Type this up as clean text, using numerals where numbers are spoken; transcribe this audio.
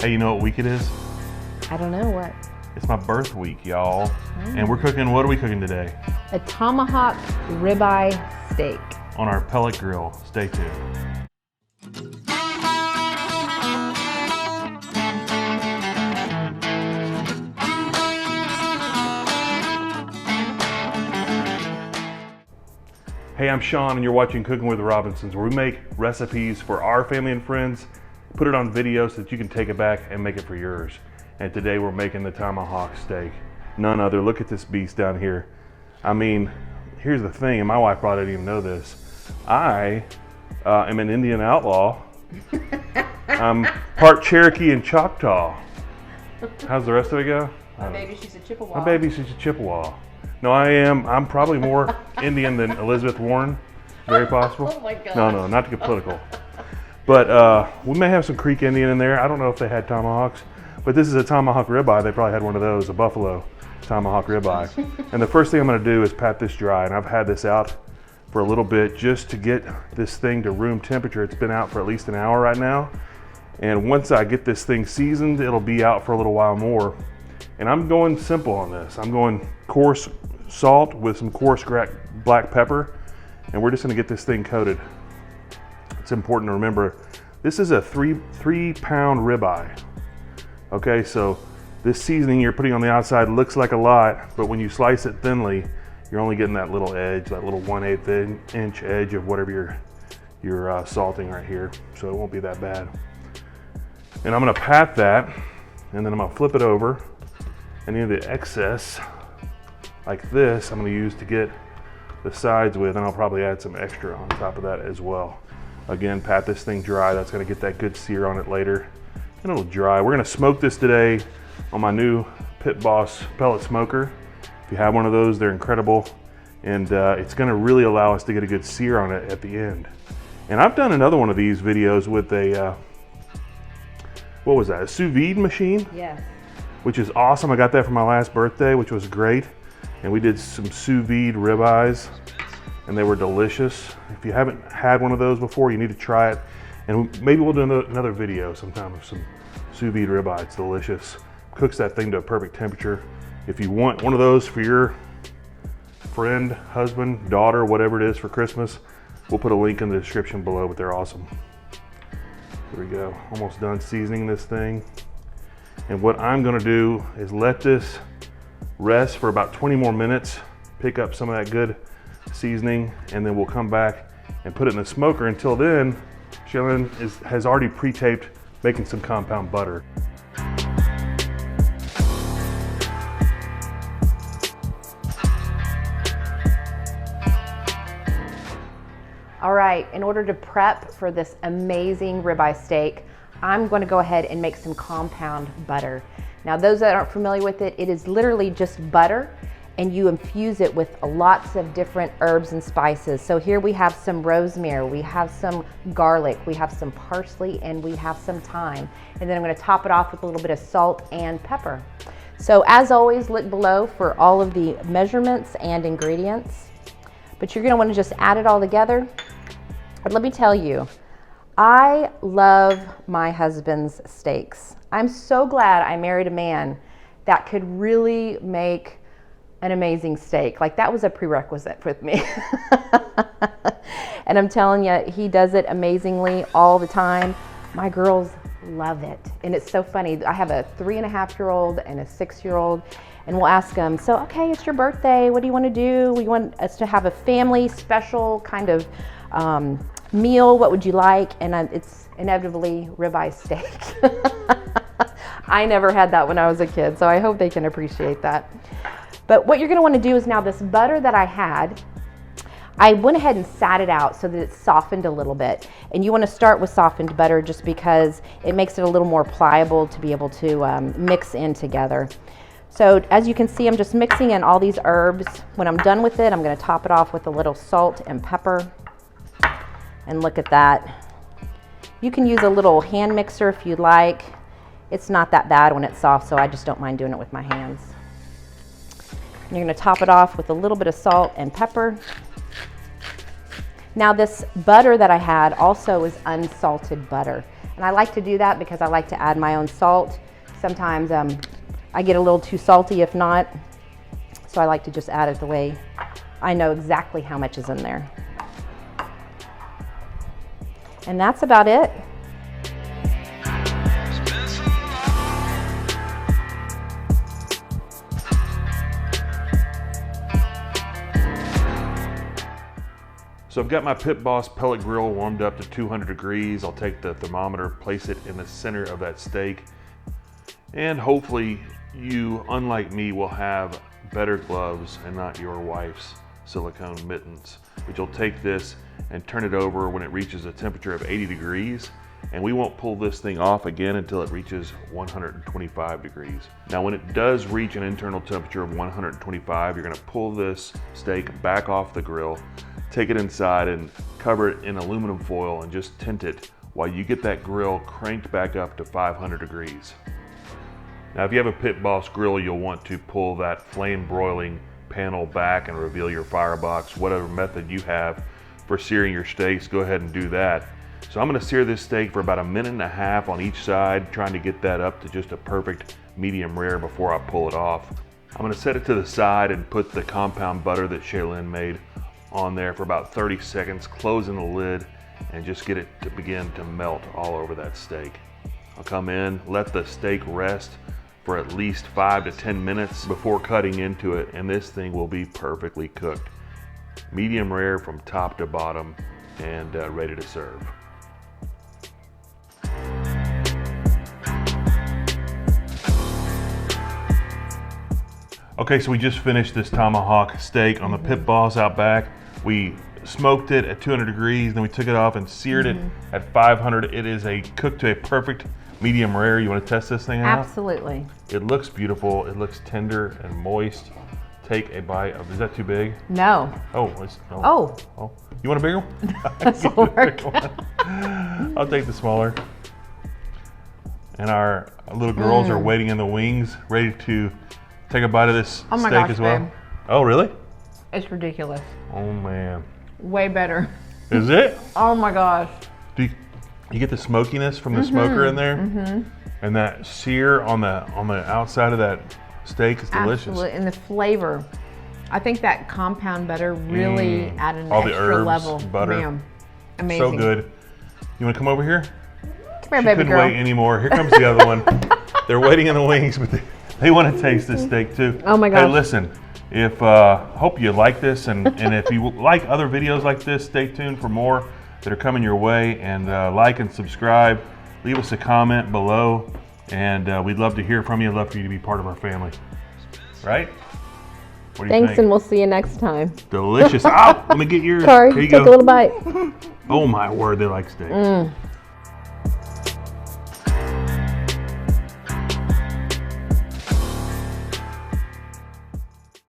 Hey, you know what week it is? I don't know what. It's my birth week, y'all. And we're cooking, what are we cooking today? A Tomahawk Ribeye steak. On our pellet grill. Stay tuned. Hey, I'm Sean and you're watching Cooking with the Robinsons, where we make recipes for our family and friends, put it on video so that you can take it back and make it for yours. And today we're making the tomahawk steak. None other, look at this beast down here. I mean, here's the thing, and my wife probably didn't even know this. I am an Indian outlaw. I'm part Cherokee and Choctaw. How's the rest of it go? My baby, she's a Chippewa. My baby, she's a Chippewa. No, I'm probably more Indian than Elizabeth Warren. Very possible. Oh my God. No, not to get political. But we may have some Creek Indian in there. I don't know if they had tomahawks, but this is a tomahawk ribeye. They probably had one of those, a buffalo tomahawk ribeye. And the first thing I'm gonna do is pat this dry, and I've had this out for a little bit just to get this thing to room temperature. It's been out for at least an hour right now. And once I get this thing seasoned, it'll be out for a little while more. And I'm going simple on this. I'm going coarse salt with some coarse black pepper, and we're just gonna get this thing coated. It's important to remember, this is a three pound ribeye. Okay, so this seasoning you're putting on the outside looks like a lot, but when you slice it thinly, you're only getting that little edge, that little 1/8 inch edge of whatever you're salting right here. So it won't be that bad. And I'm gonna pat that, and then I'm gonna flip it over. Any of the excess, like this, I'm gonna use to get the sides with, and I'll probably add some extra on top of that as well. Again, pat this thing dry. That's gonna get that good sear on it later. And it'll dry. We're gonna smoke this today on my new Pit Boss pellet smoker. If you have one of those, they're incredible. And it's gonna really allow us to get a good sear on it at the end. And I've done another one of these videos with a, what was that, a sous vide machine? Yes. Which is awesome. I got that for my last birthday, which was great. And we did some sous vide ribeyes, and they were delicious. If you haven't had one of those before, you need to try it. And maybe we'll do another video sometime of some sous vide ribeye. It's delicious. Cooks that thing to a perfect temperature. If you want one of those for your friend, husband, daughter, whatever it is for Christmas, we'll put a link in the description below, but they're awesome. There we go, almost done seasoning this thing. And what I'm gonna do is let this rest for about 20 more minutes, pick up some of that good seasoning, and then we'll come back and put it in the smoker. Until then, Shailen has already pre-taped making some compound butter. All right, in order to prep for this amazing ribeye steak, I'm going to go ahead and make some compound butter. Now, those that aren't familiar with it, it is literally just butter, and you infuse it with lots of different herbs and spices. So here we have some rosemary, we have some garlic, we have some parsley, and we have some thyme. And then I'm going to top it off with a little bit of salt and pepper. So as always, look below for all of the measurements and ingredients. But you're going to want to just add it all together. But let me tell you, I love my husband's steaks. I'm so glad I married a man that could really make an amazing steak. Like, that was a prerequisite with me. And I'm telling you, he does it amazingly all the time. My girls love it. And it's so funny. I have a 3.5-year-old and a 6-year-old, and we'll ask them, so, okay, it's your birthday. What do you want to do? We want us to have a family special kind of meal. What would you like? And it's inevitably ribeye steak. I never had that when I was a kid, so I hope they can appreciate that. But what you're going to want to do is, now this butter that I had, I went ahead and sat it out so that it's softened a little bit. And you want to start with softened butter just because it makes it a little more pliable to be able to mix in together. So as you can see, I'm just mixing in all these herbs. When I'm done with it, I'm going to top it off with a little salt and pepper. And look at that. You can use a little hand mixer if you'd like. It's not that bad when it's soft, so I just don't mind doing it with my hands. And you're going to top it off with a little bit of salt and pepper. Now, this butter that I had also is unsalted butter. And I like to do that because I like to add my own salt. Sometimes I get a little too salty if not. So I like to just add it the way I know exactly how much is in there. And that's about it. So I've got my Pit Boss pellet grill warmed up to 200 degrees. I'll take the thermometer, place it in the center of that steak. And hopefully you, unlike me, will have better gloves and not your wife's silicone mittens. But you'll take this and turn it over when it reaches a temperature of 80 degrees. And we won't pull this thing off again until it reaches 125 degrees. Now when it does reach an internal temperature of 125, you're gonna pull this steak back off the grill, take it inside and cover it in aluminum foil and just tint it while you get that grill cranked back up to 500 degrees. Now if you have a Pit Boss grill, you'll want to pull that flame broiling panel back and reveal your firebox. Whatever method you have for searing your steaks, go ahead and do that. So I'm gonna sear this steak for about 1.5 minutes on each side, trying to get that up to just a perfect medium rare before I pull it off. I'm gonna set it to the side and put the compound butter that Shaylin made on there for about 30 seconds, closing the lid, and just get it to begin to melt all over that steak. I'll come in, let the steak rest for at least 5 to 10 minutes before cutting into it, and this thing will be perfectly cooked. Medium rare from top to bottom, and ready to serve. Okay, so we just finished this tomahawk steak on the Pit Boss out back. We smoked it at 200 degrees, then we took it off and seared it at 500. It is cooked to a perfect medium rare. You want to test this thing out? Absolutely. It looks beautiful. It looks tender and moist. Take a bite of, is that too big? No. Oh. You want a bigger one? That's all right. I'll take the smaller. And our little girls are waiting in the wings, ready to take a bite of this steak as well. Babe. Oh, really? It's ridiculous. Oh man. Way better. Is it? Oh my gosh. Do you get the smokiness from the smoker in there? And that sear on the outside of that steak is delicious. Absolutely, and the flavor. I think that compound butter really added an all the extra herbs, level. butter. Man, amazing. So good. You want to come over here? Come here, baby Couldn't girl. wait anymore. Here comes the other one. They're waiting in the wings, but they want to taste this steak too. Oh my gosh. Hey, listen. If hope you like this, and if you like other videos like this, stay tuned for more that are coming your way. And like and subscribe. Leave us a comment below, and we'd love to hear from you. Love for you to be part of our family. Right? What do you Thanks, think? and we'll see you next time. Delicious. Ow! Let me get yours. Sorry, Here you take go. a little bite. Oh my word, they like steak.